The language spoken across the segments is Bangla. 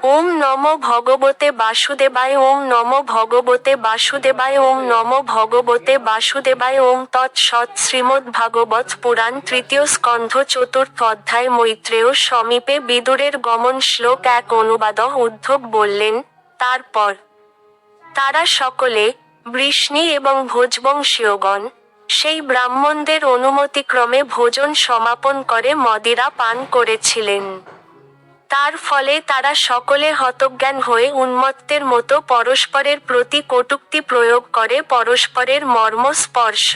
ওম নমো ভগবতে বাসুদেবায়। ওম নমো ভগবতে বাসুদেবায়। ওম নমো ভগবতে বাসুদেবায়। ওম তৎসৎ। শ্রীমদ্ভাগবত পুরাণ তৃতীয় স্কন্ধ চতুর্থ অধ্যায়। মৈত্রেয় সমীপে বিদুরের গমন। শ্লোক 1 অনুবাদ। উদ্ধব বললেন, তারপর তারা সকলে, বৃষ্ণি এবং ভোজবংশীয়গণ, সেই ব্রাহ্মণদের অনুমতিক্রমে ভোজন সমাপন করে মদিরা পান করেছিলেন। তার ফলে তারা সকলে হতজ্ঞান হয়ে উন্মত্তের মতো পরস্পরের প্রতি কটূক্তি প্রয়োগ করে পরস্পরের মর্ম স্পর্শ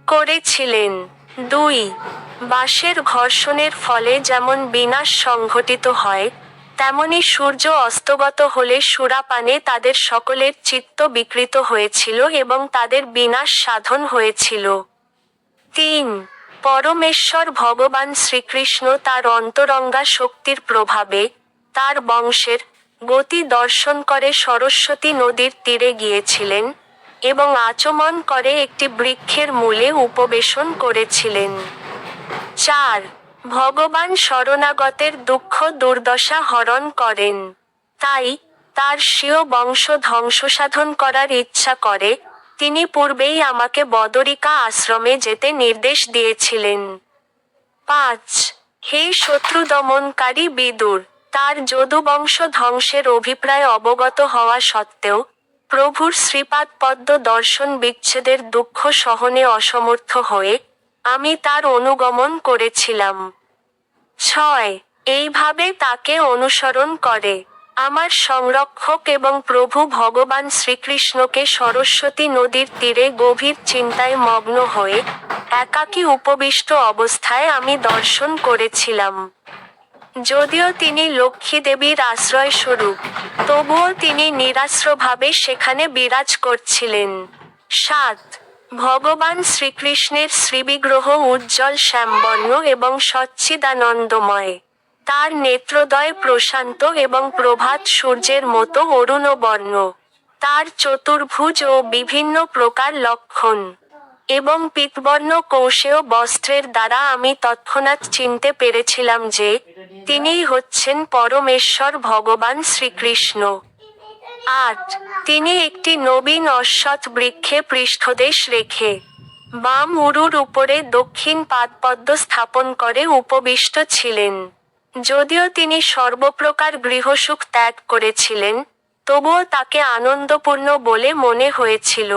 করেছিলেন। 2. বাঁশের ঘর্ষণের ফলে যেমন বিনাশ সংঘটিত হয়, তেমনি সূর্য অস্তগত হলে সুরাপানে তাদের সকলের চিত্ত বিকৃত হয়েছিল এবং তাদের বিনাশ সাধন হয়েছিল। 3. পরমেশ্বর ভগবান শ্রীকৃষ্ণ তার অন্তরঙ্গা শক্তির প্রভাবে, তার বংশের গতি দর্শন করে সরস্বতী নদীর তীরে গিয়েছিলেন, এবং আচমন করে একটি বৃক্ষের মূলে উপবেশন করেছিলেন। 4. ভগবান শরণাগতের দুঃখ দুর্দশা হরণ করেন। তাই, তার স্বীয় বংশ ধ্বংসসাধন করার ইচ্ছা করে, তিনি পূর্বেই আমাকে বদরিকা আশ্রমে যেতে নির্দেশ দিয়েছিলেন। 5. হে শত্রু দমনকারী বিদুর, তার যদুবংশ ধ্বংসের অভিপ্রায় অবগত হওয়া সত্ত্বেও, প্রভুর শ্রীপাদ পদ্ম দর্শন বিচ্ছেদের দুঃখ সহনে অসমর্থ হয়ে, আমি তার অনুগমন করেছিলাম। 6. এইভাবে তাকে অনুসরণ করে, আমার সংরক্ষক এবং প্রভু ভগবান শ্রীকৃষ্ণকে সরস্বতী নদীর তীরে গভীর চিন্তায় মগ্ন হয়ে, একাকী উপবিষ্ট অবস্থায় আমি দর্শন করেছিলাম। যদিও তিনি লক্ষ্মী দেবীর আশ্রয়স্বরূপ, তবুও তিনি নিরাশ্রভাবে সেখানে বিরাজ করছিলেন। 7. ভগবান শ্রীকৃষ্ণের শ্রীবিগ্রহ উজ্জ্বল শ্যামবর্ণ এবং সচ্চিদানন্দময়। তার নেত্রদ্বয় প্রশান্ত এবং প্রভাত সূর্যের মতো অরুণবর্ণ। তার চতুর্ভুজ ও বিভিন্ন প্রকার লক্ষণ এবং পীতবর্ণ কৌশেয় বস্ত্রের দ্বারা আমি তৎক্ষণাৎ চিনতে পেরেছিলাম যে, তিনিই হচ্ছেন পরমেশ্বর ভগবান শ্রীকৃষ্ণ। 8. তিনি একটি নবীন অশ্বত্থ বৃক্ষে পৃষ্ঠদেশ রেখে, বাম উরুর উপরে দক্ষিণ পাদপদ্ম স্থাপন করে উপবিষ্ট ছিলেন। যদিও তিনি সর্বপ্রকার গৃহসুখ ত্যাগ করেছিলেন, তবুও তাকে আনন্দপূর্ণ বলে মনে হয়েছিল।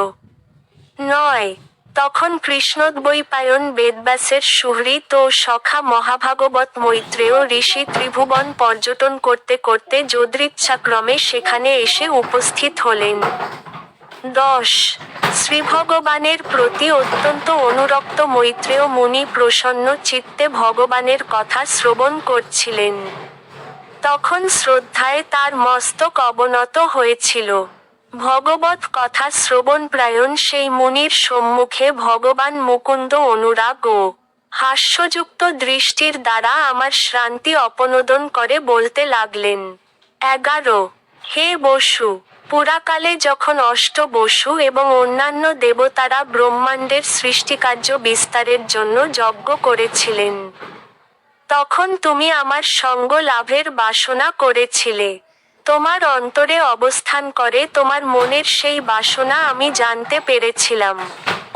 9. তখন কৃষ্ণদ্বৈপায়ন বেদব্যাসের সুহৃদ ও সখা মহাভাগবত মৈত্রেয় ঋষি ত্রিভুবন পর্যটন করতে করতে যদৃচ্ছাক্রমে সেখানে এসে উপস্থিত হলেন। 10. শ্রীভগবানের প্রতি অত্যন্ত অনুরক্ত মৈত্রেয় মুনি প্রসন্ন চিত্তে ভগবানের কথা শ্রবণ করছিলেন। তখন শ্রদ্ধায় তার মস্তক অবনত হয়েছিল। ভগবৎ কথা শ্রবণপ্রায়ণ সেই মুনির সম্মুখে ভগবান মুকুন্দ অনুরাগ ও হাস্যযুক্ত দৃষ্টির দ্বারা আমার শ্রান্তি অপনোদন করে বলতে লাগলেন। 11. হে বসু, পুরাকালে যখন বসু এবং অন্যান্য দেবতারা ব্রহ্মাণ্ডের সৃষ্টিকার্য বিস্তারের জন্য যজ্ঞ করেছিলেন, তখন তুমি আমার সঙ্গ লাভের বাসনা করেছিলে। তোমার অন্তরে অবস্থান করে তোমার মনের সেই বাসনা আমি জানতে পেরেছিলাম।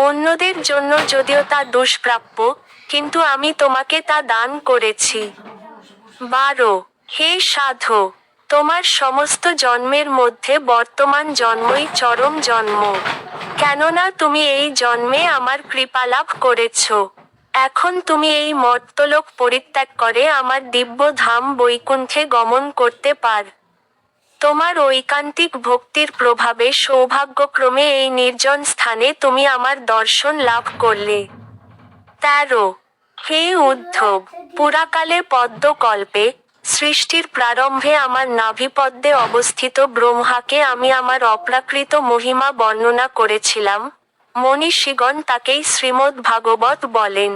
অন্যদের জন্য যদিও তা দুষ্প্রাপ্য, কিন্তু আমি তোমাকে তা দান করেছি। 12. হে সাধু, তোমার সমস্ত জন্মের মধ্যে বর্তমান জন্মই চরম জন্ম, কেননা তুমি এই জন্মে আমার কৃপালাভ করেছ। এখন তুমি এই মর্ত্যলোক পরিত্যাগ করে আমার দিব্য ধাম বৈকুণ্ঠে গমন করতে পার। তোমার ঐকান্তিক ভক্তির প্রভাবে সৌভাগ্যক্রমে এই নির্জন স্থানে তুমি আমার দর্শন লাভ করলে। 13. হে উদ্ধব, পুরাকালে পদ্মকল্পে, সৃষ্টির প্রারম্ভে আমার নাভিপদ্মে অবস্থিত ব্রহ্মাকে আমি আমার অপ্রাকৃত মহিমা বর্ণনা করেছিলাম, মনীষীগণ তাকেই শ্রীমদ্ভাগবত বলেন।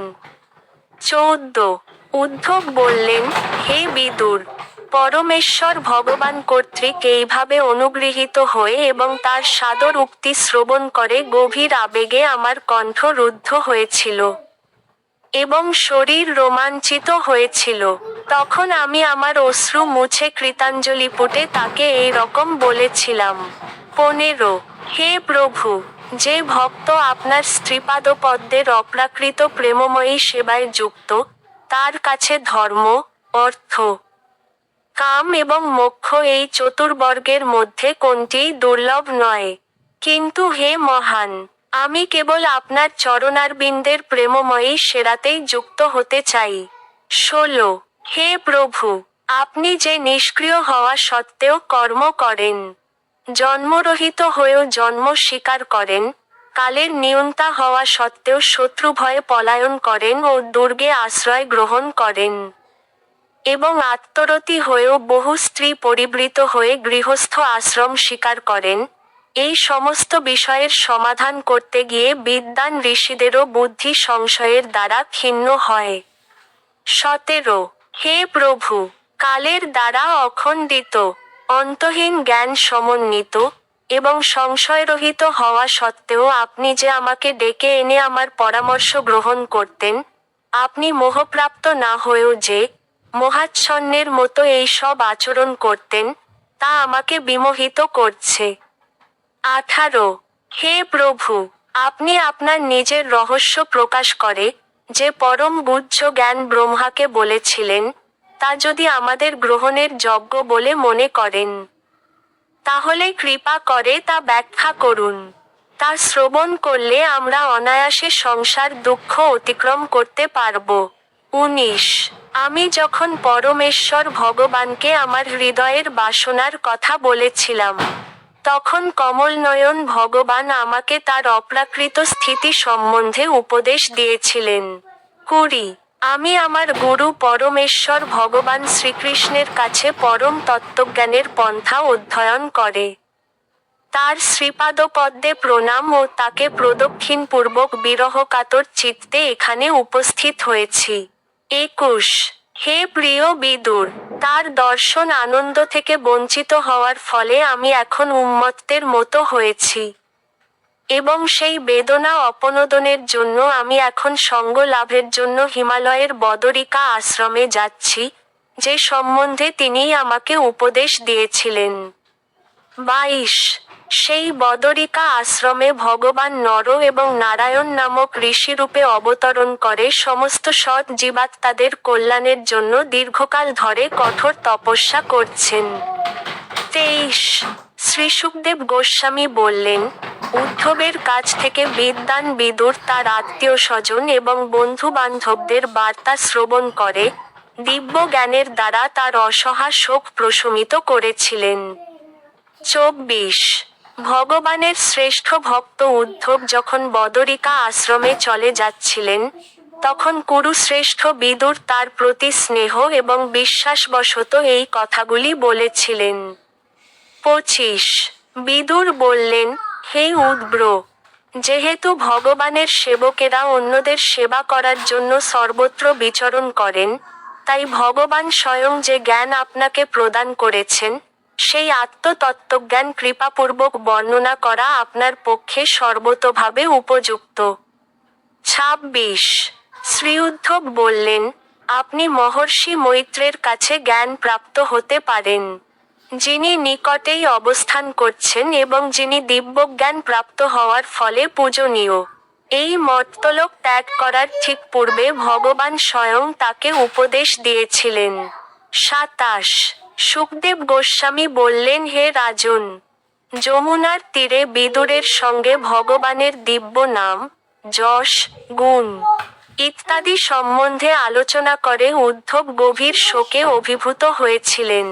14. উদ্ধব বললেন, হে বিদুর, পরমেশ্বর ভগবান কর্তৃক এইভাবে অনুগৃহীত হয়ে এবং তার সাদর উক্তি শ্রবণ করে গভীর আবেগে আমার কণ্ঠ রুদ্ধ হয়েছিল। এবং শরীর রোমাঞ্চিত হয়েছিল। তখন আমি আমার অশ্রু মুছে কৃতাঞ্জলিপুটে তাকে এই রকম বলেছিলাম। 15 হে প্রভু, যে ভক্ত আপনার শ্রীপাদপদ্মের অপ্রাকৃত প্রেমময়ী সেবায় যুক্ত, তার কাছে ধর্ম, অর্থ, কাম এবং মোক্ষ এই চতুর্বর্গের মধ্যে কোনটিই দুর্লভ নয়। কিন্তু হে মহান, আমি কেবল আপনার চরণারবিন্দের প্রেমময়ী সেরাতেই যুক্ত হতে চাই। 16 হে প্রভু, আপনি যে নিষ্ক্রিয় হওয়া সত্ত্বেও কর্ম করেন, জন্মরহিত হয়েও জন্ম স্বীকার করেন, কালের নিয়ন্তা হওয়া সত্ত্বেও শত্রু ভয়ে পলায়ন করেন ও দুর্গে আশ্রয় গ্রহণ করেন, এবং আত্মরতি হয়েও বহু স্ত্রী পরিবৃত হয়ে গৃহস্থ আশ্রম স্বীকার করেন, এই সমস্ত বিষয়ের সমাধান করতে গিয়ে বিদ্বান ঋষিদেরও বুদ্ধি সংশয়ের দ্বারা ক্ষীণ হয়। 17 হে প্রভু, কালের দ্বারা অখণ্ডিত, অন্তহীন জ্ঞান সমন্বিত, এবং সংশয়রহিত হওয়া সত্ত্বেও আপনি যে আমাকে ডেকে এনে আমার পরামর্শ গ্রহণ করতেন, আপনি মোহপ্রাপ্ত না হয়েও যে মোহাচ্ছন্নের মতো এই সব আচরণ করতেন, তা আমাকে বিমোহিত করছে। 18 হে প্রভু, আপনি আপনার নিজের রহস্য প্রকাশ করে, যে পরম গুহ্য জ্ঞান ব্রহ্মাকে বলেছিলেন, তা যদি আমাদের গ্রহণের যোগ্য বলে মনে করেন, তাহলে কৃপা করে তা ব্যাখ্যা করুন। তা শ্রবণ করলে আমরা অনায়াসে সংসার দুঃখ অতিক্রম করতে পারব। 19 আমি যখন পরমেশ্বর ভগবানকে আমার হৃদয়ের বাসনার কথা বলেছিলাম, তখন কমলনয়ন ভগবান আমাকে তার অপ্রাকৃত স্থিতি সম্বন্ধে উপদেশ দিয়েছিলেন। 20 আমি আমার গুরু পরমেশ্বর ভগবান শ্রীকৃষ্ণের কাছে পরম তত্ত্বজ্ঞানের পন্থা অধ্যয়ন করে তার শ্রীপাদপদ্মে প্রণাম ও তাকে প্রদক্ষিণপূর্বক বিরহকাতর চিত্তে এখানে উপস্থিত হয়েছি। 21 হে প্রিয় বিদুর, তার দর্শন আনন্দ থেকে বঞ্চিত হওয়ার ফলে আমি এখন উন্মত্তের মতো হয়েছি, এবং সেই বেদনা অপনোদনের জন্য আমি এখন সঙ্গ লাভের জন্য হিমালয়ের বদরিকা আশ্রমে যাচ্ছি, যে সম্বন্ধে তিনিই আমাকে উপদেশ দিয়েছিলেন। 22 সেই বদরিকা আশ্রমে ভগবান নর এবং নারায়ণ নামক ঋষিরূপে অবতরণ করে সমস্ত সৎ জীবাত্মাদের কল্যাণের জন্য দীর্ঘকাল ধরে কঠোর তপস্যা করছেন। 23 শ্রী শুকদেব গোস্বামী বললেন, উদ্ধবের কাছ থেকে বিদ্বান বিদুর তার আত্মীয় স্বজন এবং বন্ধু বান্ধবদের বার্তা শ্রবণ করে দিব্য জ্ঞানের দ্বারা তার অসহা শোক প্রশমিত করেছিলেন। 24 ভগবানের শ্রেষ্ঠ ভক্ত উদ্ধব যখন বদরিকা আশ্রমে চলে যাচ্ছিলেন, তখন কুরুশ্রেষ্ঠ বিদুর তার প্রতি স্নেহ এবং বিশ্বাসবশত এই কথাগুলি বলেছিলেন। 25 বিদুর বললেন, হে উদ্ব্র, যেহেতু ভগবানের সেবকেরা অন্যদের সেবা করার জন্য সর্বত্র বিচরণ করেন, তাই ভগবান স্বয়ং যে জ্ঞান আপনাকে প্রদান করেছেন, সেই আত্মতত্ত্বজ্ঞান কৃপাপূর্বক বর্ণনা করা আপনার পক্ষে সর্বতোভাবে উপযুক্ত। 26 শ্রী উদ্ধব বললেন, আপনি মহর্ষি মৈত্রের কাছে জ্ঞান প্রাপ্ত হতে পারেন, যিনি নিকটেই অবস্থান করছেন এবং যিনি দিব্যজ্ঞান প্রাপ্ত হওয়ার ফলে পূজনীয়। এই মর্ত্যলোক ত্যাগ করার ঠিক পূর্বে ভগবান স্বয়ং তাকে উপদেশ দিয়েছিলেন। 27 শুকদেব গোস্বামী বললেন, হে রাজন, যমুনার তীরে বিদুরের সঙ্গে ভগবানের দিব্য নাম, যশ, গুণ ইত্যাদি সম্বন্ধে আলোচনা করে উদ্ধব গভীর শোকে অভিভূত হয়েছিলেন।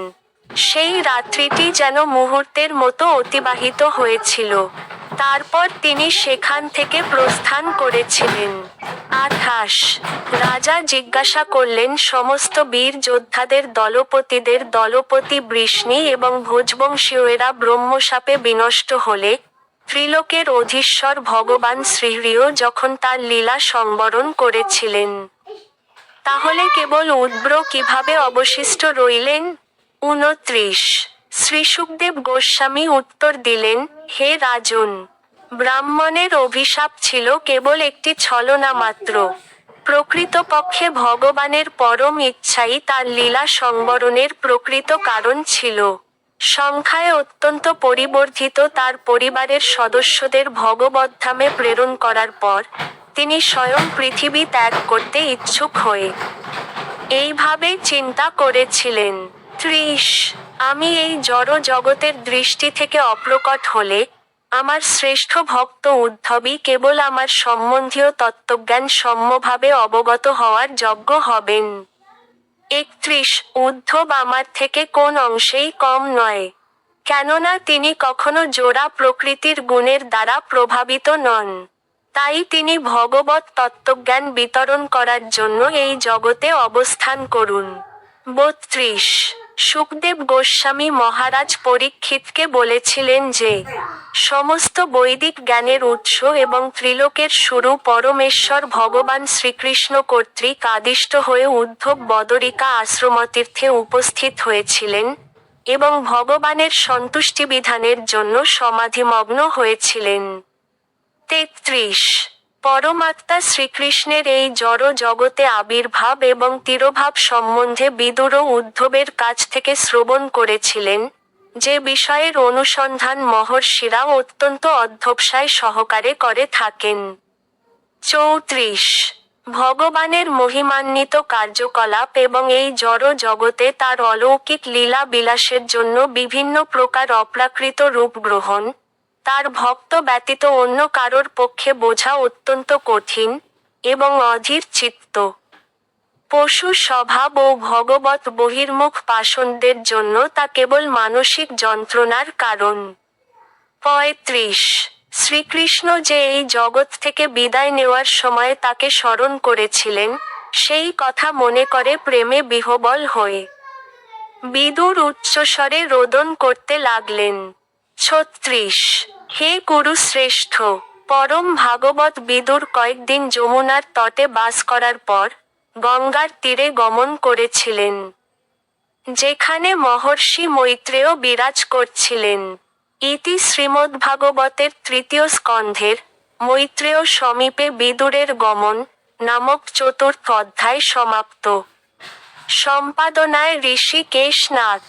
সেই রাত্রিটি যেন মুহূর্তের মতো অতিবাহিত হয়েছিল। তারপর তিনি সেখান থেকে প্রস্থান করেছিলেন। 28 রাজা জিজ্ঞাসা করলেন, সমস্ত বীর যোদ্ধাদের দলপতিদের দলপতি বৃষ্ণি এবং ভোজবংশীয়রা ব্রহ্মশাপে বিনষ্ট হলে, ত্রিলোকের অধীশ্বর ভগবান শ্রীহরিও যখন তার লীলা সংবরণ করেছিলেন, তাহলে কেবল উদ্ব্র কিভাবে অবশিষ্ট রইলেন? 29 শ্রী শুকদেব গোস্বামী উত্তর দিলেন, হে রাজন, ব্রাহ্মণের অভিশাপ ছিল কেবল একটি ছলনা মাত্র। প্রকৃতপক্ষে ভগবানের পরম ইচ্ছাই তার লীলা সংবরণের প্রকৃত কারণ ছিল। সংখ্যায় অত্যন্ত পরিবর্ধিত তার পরিবারের সদস্যদের ভগবদ্ধামে প্রেরণ করার পর, তিনি স্বয়ং পৃথিবী ত্যাগ করতে ইচ্ছুক হয়ে এইভাবেই চিন্তা করেছিলেন। ৩০ আমি এই জড় জগতের দৃষ্টি থেকে অপ্রকট হলে, আমার শ্রেষ্ঠ ভক্ত উদ্ধবই কেবল আমার সম্বন্ধীয় তত্ত্বজ্ঞান সম্যভাবে অবগত হওয়ার যোগ্য হবেন। ৩১ উদ্ধব আমার থেকে কোন অংশেই কম নয়। কেননা তিনি কখনো জোড়া প্রকৃতির গুণের দ্বারা প্রভাবিত নন। তাই তিনি ভগবৎ তত্ত্বজ্ঞান বিতরণ করার জন্য এই জগতে অবস্থান করুন। ৩২ শুকদেব গোস্বামী মহারাজ পরীক্ষিতকে বলেছিলেন যে, সমস্ত বৈদিক জ্ঞানের উৎস এবং ত্রিলোকের শুরু পরমেশ্বর ভগবান শ্রীকৃষ্ণ কর্তৃক আদিষ্ট হয়ে উদ্ধব বদরিকা আশ্রমতীর্থে উপস্থিত হয়েছিলেন, এবং ভগবানের সন্তুষ্টিবিধানের জন্য সমাধিমগ্ন হয়েছিলেন। ৩৩ পরমাত্মা শ্রীকৃষ্ণের এই জড় জগতে আবির্ভাব এবং তিরোভাব সম্বন্ধে বিদুর উদ্ধবের কাছ থেকে শ্রবণ করেছিলেন, যে বিষয়ের অনুসন্ধান মহর্ষিরা অত্যন্ত অধ্যবসায় সহকারে করে থাকেন। ৩৪ ভগবানের মহিমান্বিত কার্যকলাপ এবং এই জড় জগতে তার অলৌকিক লীলা বিলাসের জন্য বিভিন্ন প্রকার অপ্রাকৃত রূপ গ্রহণ, তার ভক্ত ব্যতীত অন্য কারোর পক্ষে বোঝা অত্যন্ত কঠিন, এবং অধীর চিত্ত পশু স্বভাব ও ভগবৎ বহির্মুখ পাষণ্ডদের জন্য তা কেবল মানসিক যন্ত্রণার কারণ। ৩৫ শ্রীকৃষ্ণ যে এই জগৎ থেকে বিদায় নেওয়ার সময় তাকে স্মরণ করেছিলেন, সেই কথা মনে করে প্রেমে বিহ্বল হয়ে বিদুর উচ্চস্বরে রোদন করতে লাগলেন। ৩৬ হে কুরুশ্রেষ্ঠ, পরম ভাগবত বিদুর কয়েকদিন যমুনার তটে বাস করার পর, গঙ্গার তীরে গমন করেছিলেন, যেখানে মহর্ষি মৈত্রেয় বিরাজ করছিলেন। ইতি শ্রীমদ্ভাগবতের ৩য় স্কন্ধের মৈত্রেয় সমীপে বিদুরের গমন নামক ৪র্থ অধ্যায় সমাপ্ত। সম্পাদনায় ঋষিকেশ নাথ।